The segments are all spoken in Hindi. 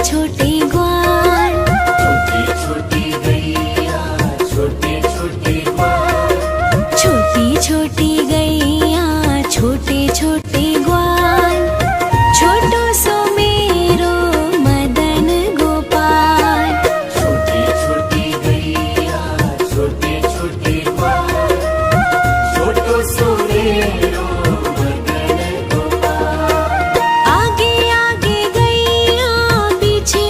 छोटे ग्वाल, छोटी छोटी गैया छोटे छोटे ग्वाल, छोटी छोटी गैया छोटे छोटे ग्वाल, छोटो सो मेरो मदन गोपाल। छोटी छोटी गैया छोटे छोटे ग्वाल, छोटो सो मेरो मदन गोपाल। आगे आगे गैया पीछे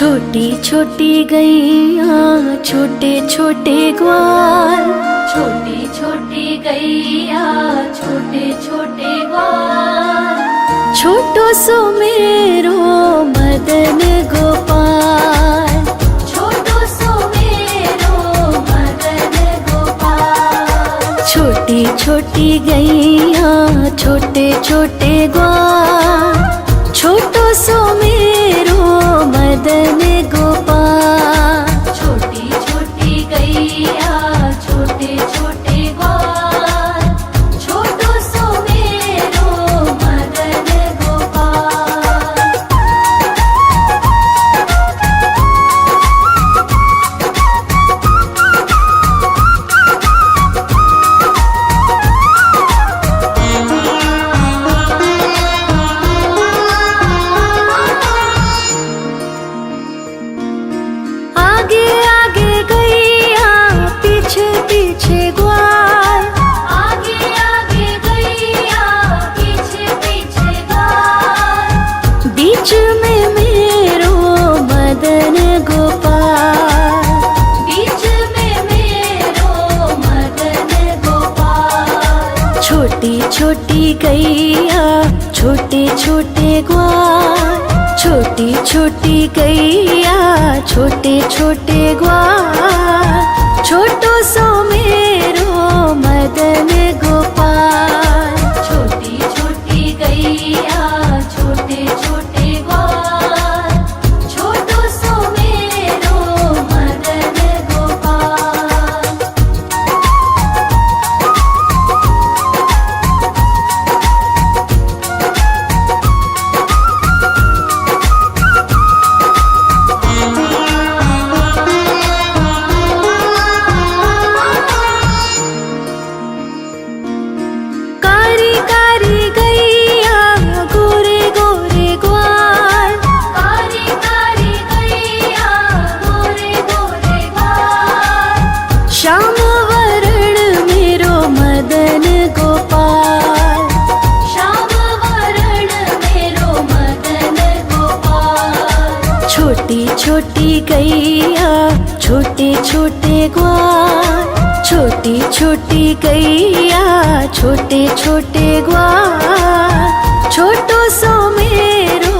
छोटी छोटी गैया छोटे छोटे ग्वाल, छोटी छोटी गैया छोटे छोटे ग्वाल, छोटो सो मेरो मदन गोपाल, छोटो सो मेरो मदन गोपाल। छोटी छोटी गैया छोटे छोटे ग्वाल, छोटो सो मेरो मदन गोपाल। छोटी छोटी गैया छोटे छोटे ग्वाल, छोटो सो मेरो मदन गोपाल। आगे आगे गैया पीछे पीछे ग्वाल, आगे आगे गैया पीछे पीछे ग्वाल, बीच में मेरो मदन गोपाल, बीच में मेरो मदन गोपाल। छोटी छोटी गैया छोटे छोटे ग्वाल, छोटी छोटी गैया छोटे छोटे ग्वाल, छोटो सो मेरो मदन गोपाल। छोटी छोटी गैया छोटे छोटे ग्वाल, छोटो सो मेरो मदन गोपाल। कारी कारी गैया गोरे गोरे ग्वाल, कारी कारी गैया गोरे गोरे ग्वाल, श्याम वरण मेरो मदन गोपाल, श्याम वरण मेरो मदन गोपाल। छोटी छोटी गैया छोटे छोटे ग्वाल, छोटी छोटी गैया छोटे छोटे ग्वाल, छोटो सो मेरो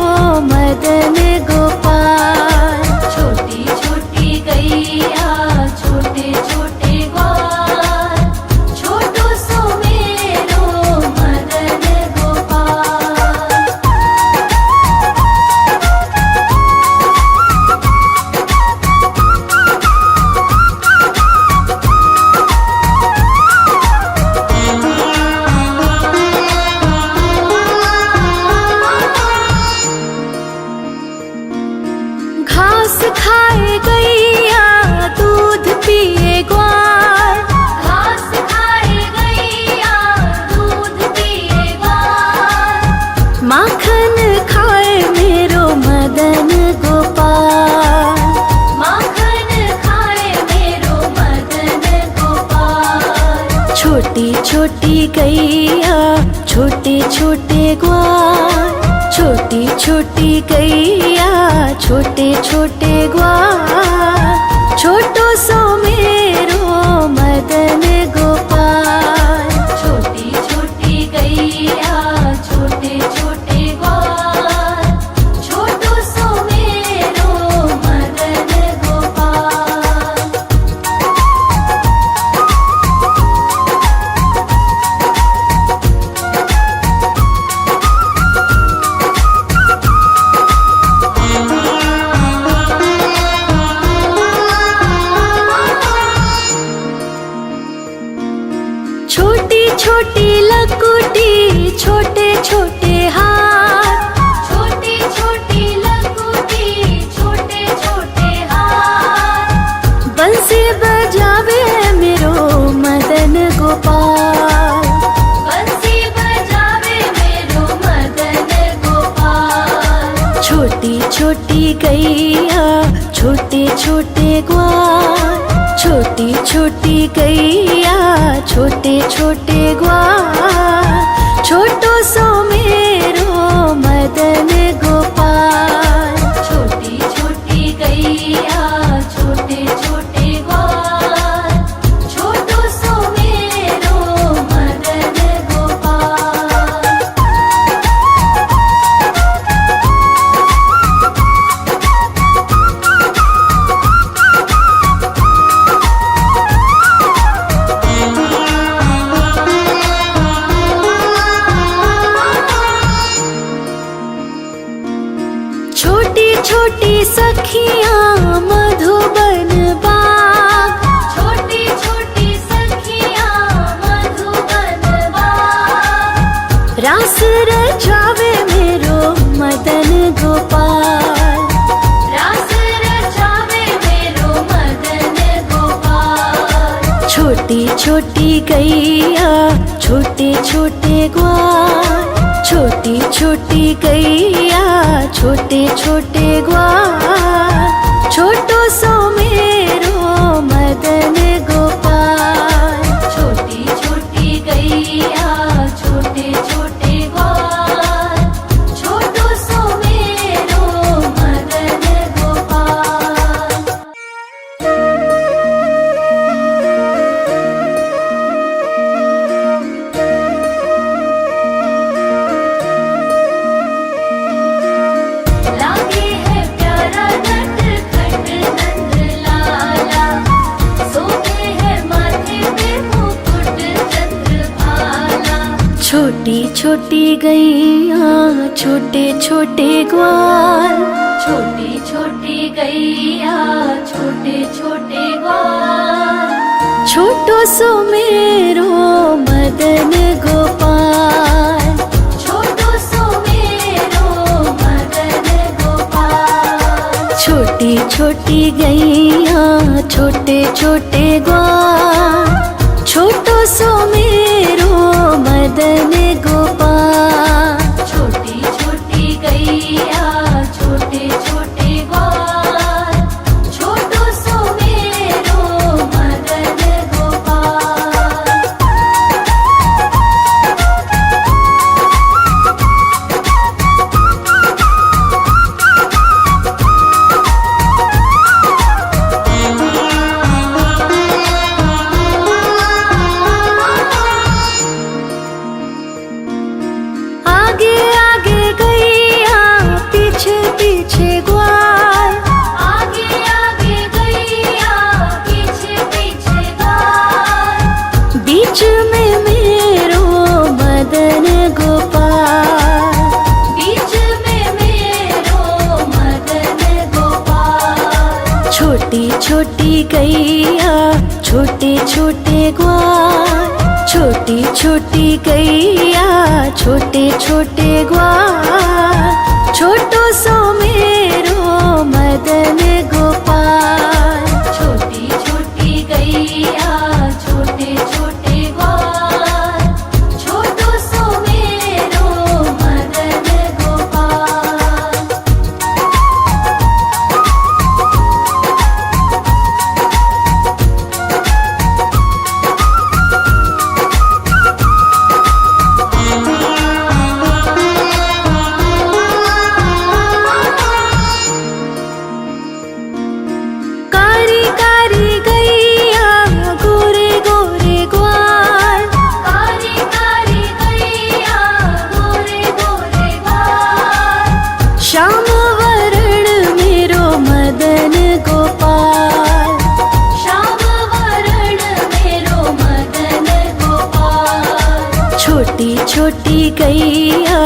मदन गोपाल। छोटी छोटी गैया छोटे छोटे ग्वाल, छोटो सो मेरो मदन गोपाल। घास खाए गैया दूध पिए ग्वाल, घास खाए गैया दूध पिए ग्वाल, माखन खाए मेरो मदन गोपाल, माखन खाए मेरो मदन गोपाल। छोटी छोटी गैया छोटे छोटे ग्वाल, छोटी छोटी गैया छोटे छोटे ग्वाल, छोटो सो मेरो मदन गोपाल। छोटी छोटी गैया छोटे छोटे ग्वाल, छोटो सो मेरो मदन गोपाल। छोटी छोटी लकुटी छोटे छोटे हाथ, छोटी छोटी लकुटी छोटे छोटे हाथ, बंसी बजावे मेरो मदन गोपाल, बंसी बजावे मेरो मदन गोपाल। छोटी छोटी गैया छोटे छोटे ग्वाल, छोटी छोटी गैया छोटे छोटे ग्वाल, छोटो सो मेरो मदन गोपाल। छोटी छोटी छोटी सखियाँ मधुबन बाग, छोटी छोटी सखियाँ मधुबन बाग, रास रचावे मेरो मदन गोपाल। रास रचावे मेरो मदन गोपाल। छोटी छोटी गैया छोटे छोटे ग्वाल, छोटी छोटी गैया छोटे छोटे ग्वाल, छोटो सो मेरो मदन गोपाल। छोटी छोटी गैया छोटे छोटे ग्वाल, छोटो सो मेरो मदन गोपाल। लागे है प्यारा नटखट नंद लाला, सोते है माथे पे मुकुट चंद्रभाला। छोटी छोटी गैया छोटे छोटे ग्वाल, छोटी छोटी गैया छोटे छोटे ग्वाल, छोटो सो मेरो मदन गोपाल। छोटो सो मेरो मदन गोपाल। छोटी छोटी गैया छोटे छोटे ग्वाल, छोटो सो मेरो मदन गोपाल। छोटी छोटी गैया छोटे छोटे ग्वाल, छोटो सो मेरो मदन गोपाल। आगे आगे गैया पीछे पीछे ग्वाल, आगे आगे गैया पीछे पीछे ग्वाल, बीच में मेरो मदन गोपाल। बीच में मेरो मदन गोपाल। छोटी छोटी गैया छोटे छोटे ग्वाल, छोटी छोटी गैया छोटे छोटे ग्वाल, छोटो सो मेरो मदन गोपाल। छोटी छोटी गैया छोटे छोटे ग्वाल, छोटो सो मेरो मदन गोपाल। कारी कारी गैया गोरे गोरे ग्वाल, कारी कारी गैया गोरे गोरे ग्वाल, श्याम वरण मेरो मदन गोपाल। श्याम वरण मेरो मदन गोपाल। छोटी छोटी गैया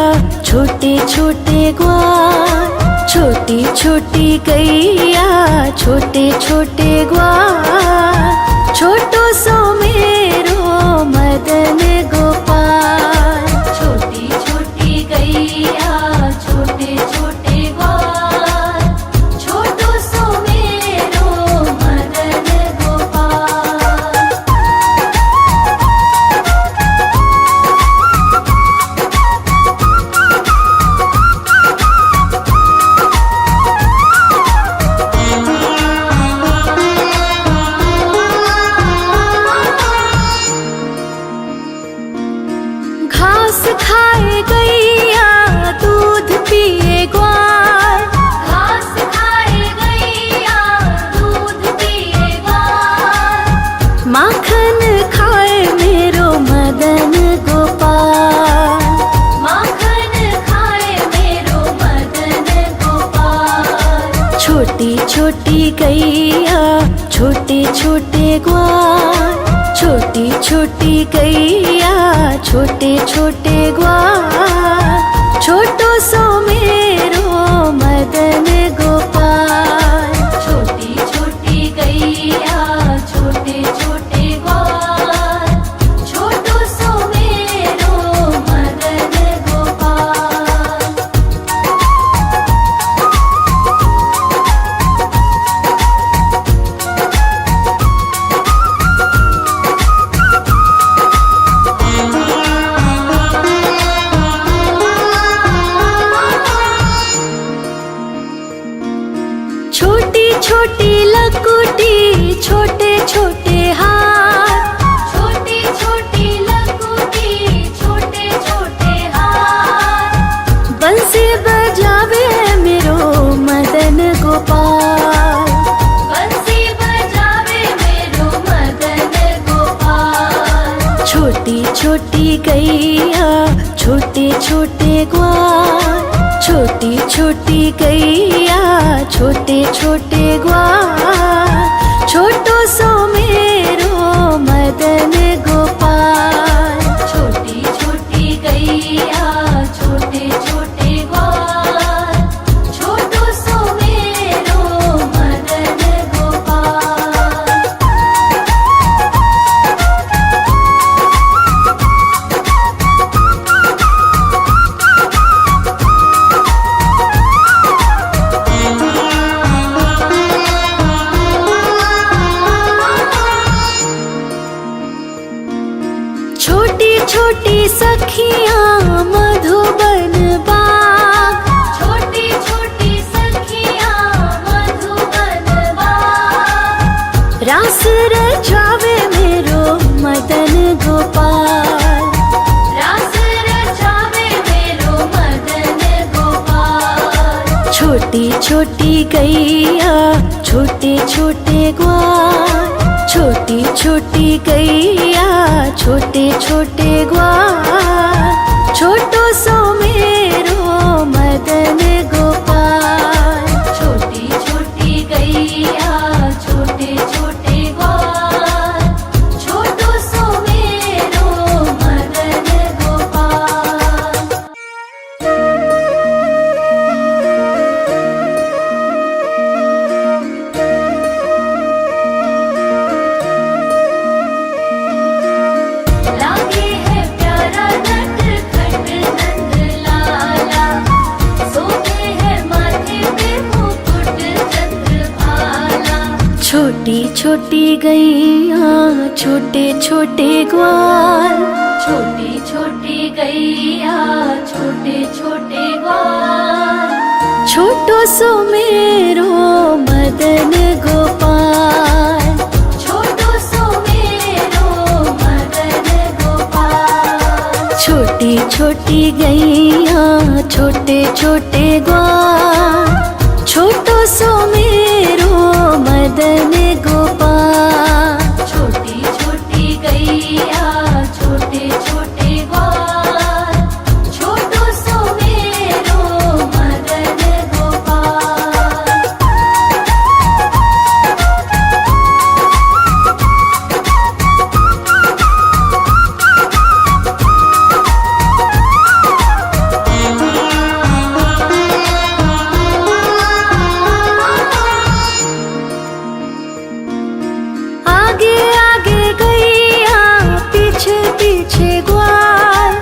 छोटे छोटे ग्वाल, छोटी छोटी गैया छोटे छोटे ग्वाल, छोटो सो मेरो मदन गोपाल। छोटी छोटी गैया छोटे छोटे ग्वाल, छोटो सो मेरो मदन गोपाल। घास खाए गैया दूध पिए ग्वाल, घास खाए गैया दूध पिए ग्वाल, माखन खाए मेरो मदन गोपाल। माखन खाए मेरो मदन गोपाल। छोटी छोटी गैया छोटे छोटे ग्वाल, छोटी छोटी गैया छोटे छोटे ग्वाल, छोटो सो मेरो मदन गोपाल। छोटी लकुटी छोटे छोटे हाथ, छोटी छोटी लकुटी छोटे छोटे हाथ, बंसी बजावे मेरो मदन गोपाल, बंसी बजावे मेरो मदन गोपाल। छोटी छोटी गैया छोटे छोटे ग्वाल, छोटी छोटी गैया छोटे छोटे ग्वाल, छोटो सो मेरो मदन गोपाल। छोटी छोटी गैया छोटे छोटे ग्वाल, छोटो सो मेरो मदन गोपाल। छोटी छोटी सखियाँ मधुबन बाग, छोटी छोटी सखियाँ मधुबन बाग, रास रचावे मेरो मदन गोपाल, रास रचावे मेरो मदन गोपाल। छोटी छोटी गैया छोटे छोटे ग्वाल, छोटी छोटी गैया छोटे छोटे ग्वाल, छोटो सो मेरो मदन गोपाल। छोटी छोटी गैया छोटे छोटे ग्वाल, छोटो सो मेरो मदन गोपाल। लागे है प्यारा नटखट नंद लाला, सोते है माथे पे मुकुट चंद्रभाला। छोटी छोटी गैया छोटे छोटे ग्वाल, छोटी छोटी गैया छोटे छोटे ग्वाल, छोटो सो मेरो मदन गोपाल। छोटो सो मेरो मदन गोपाल। छोटी छोटी गैया छोटे छोटे ग्वाल, छोटो सो मेरो मदन गोपाल। छोटी छोटी गैया छोटे छोटे ग्वाल, छोटो सो मेरो मदन गोपाल। आगे आगे गैया पीछे पीछे ग्वाल,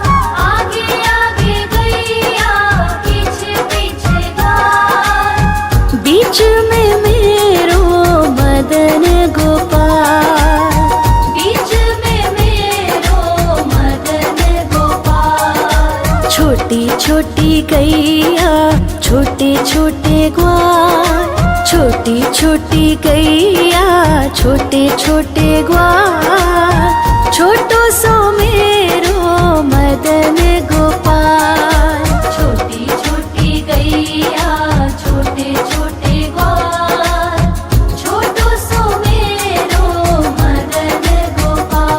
आगे आगे गैया पीछे पीछे ग्वाल, बीच में मेरो मदन गोपाल। बीच में मेरो मदन गोपाल। छोटी छोटी गैया छोटे छोटे ग्वाल, छोटी छोटी गैया छोटे छोटे ग्वाल, छोटो सो मेरो मदन गोपाल। छोटी छोटी गैया छोटे छोटे ग्वाल, छोटो सो मेरो मदन गोपाल।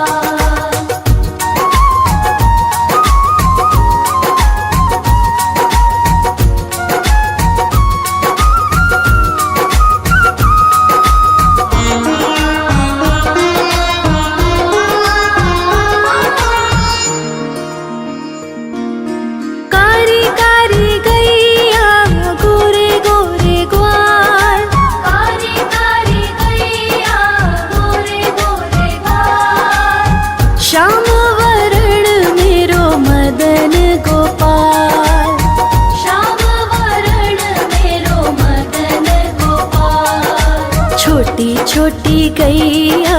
कारी कारी गैया गोरे गोरे ग्वाल, कारी कारी गैया गोरे गोरे ग्वाल, श्याम वरण मेरो मदन गोपाल। श्याम वरण मेरो मदन गोपाल। छोटी छोटी गैया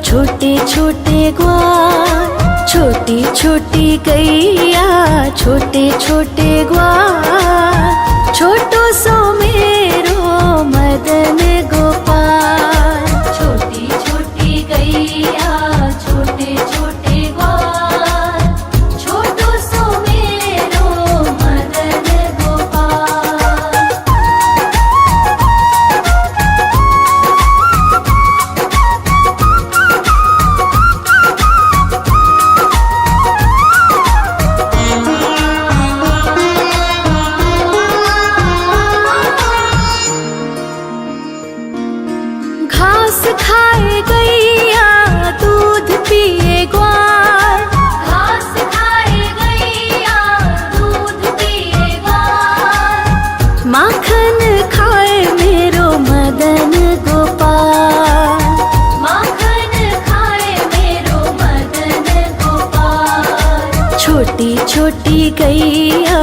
छोटे छोटे ग्वाल, छोटी छोटी गैया छोटे छोटे ग्वाल, छोटो सो मेरो मदन गोपाल। खाए मेरो मदन गोपाल। माखन खाए मेरो मदन गोपाल। छोटी छोटी गैया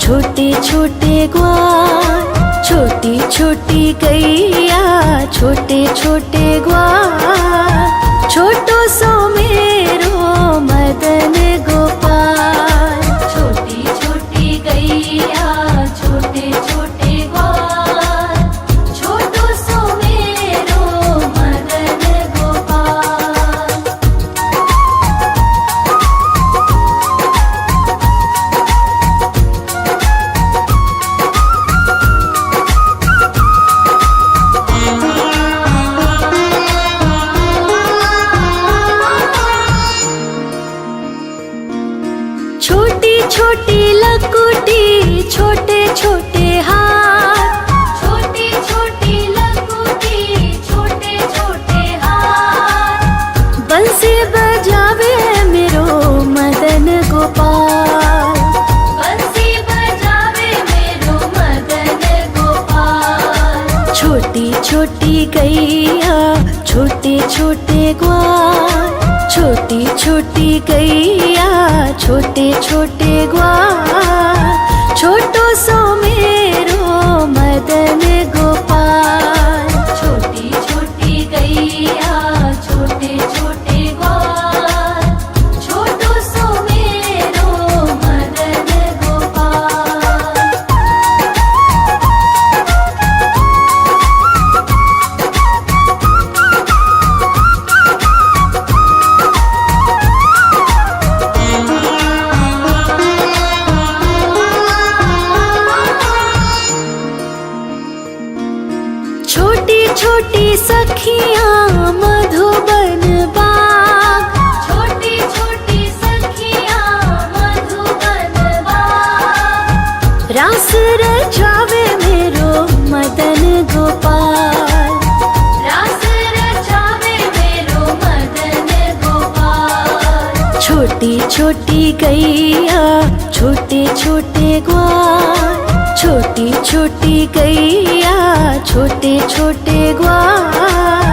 छोटे छोटे ग्वाल, छोटी छोटी गैया छोटे छोटे ग्वाल, छोटो सो मेरो मदन गोपाल। छोटी छोटी गैया छोटे छोटे ग्वाल, छोटो सो मेरो मदन गोपाल। छोटी छोटी लकुटी छोटे छोटे हाथ, छोटी छोटी लकुटी छोटे छोटे हाथ। बंसी बजावे मेरो मदन गोपाल। बंसी बजावे मेरो मदन गोपाल। छोटी छोटी गैया छोटे छोटे ग्वाल, छोटी छोटी गैया छोटे छोटे ग्वाल, छोटो सो मेरो मदन गोपाल। छोटी छोटी गैया छोटे छोटे ग्वाल, छोटो सो मेरो मदन गोपाल। छोटी छोटी सखियाँ मधुबन बाग, छोटी छोटी सखियाँ मधुबन बाग। रास रचावे मेरो मदन गोपाल। रास रचावे मेरो मदन गोपाल। छोटी छोटी गैया छोटे छोटे ग्वाल, छोटी छोटी गैया छोटे छोटे ग्वाल,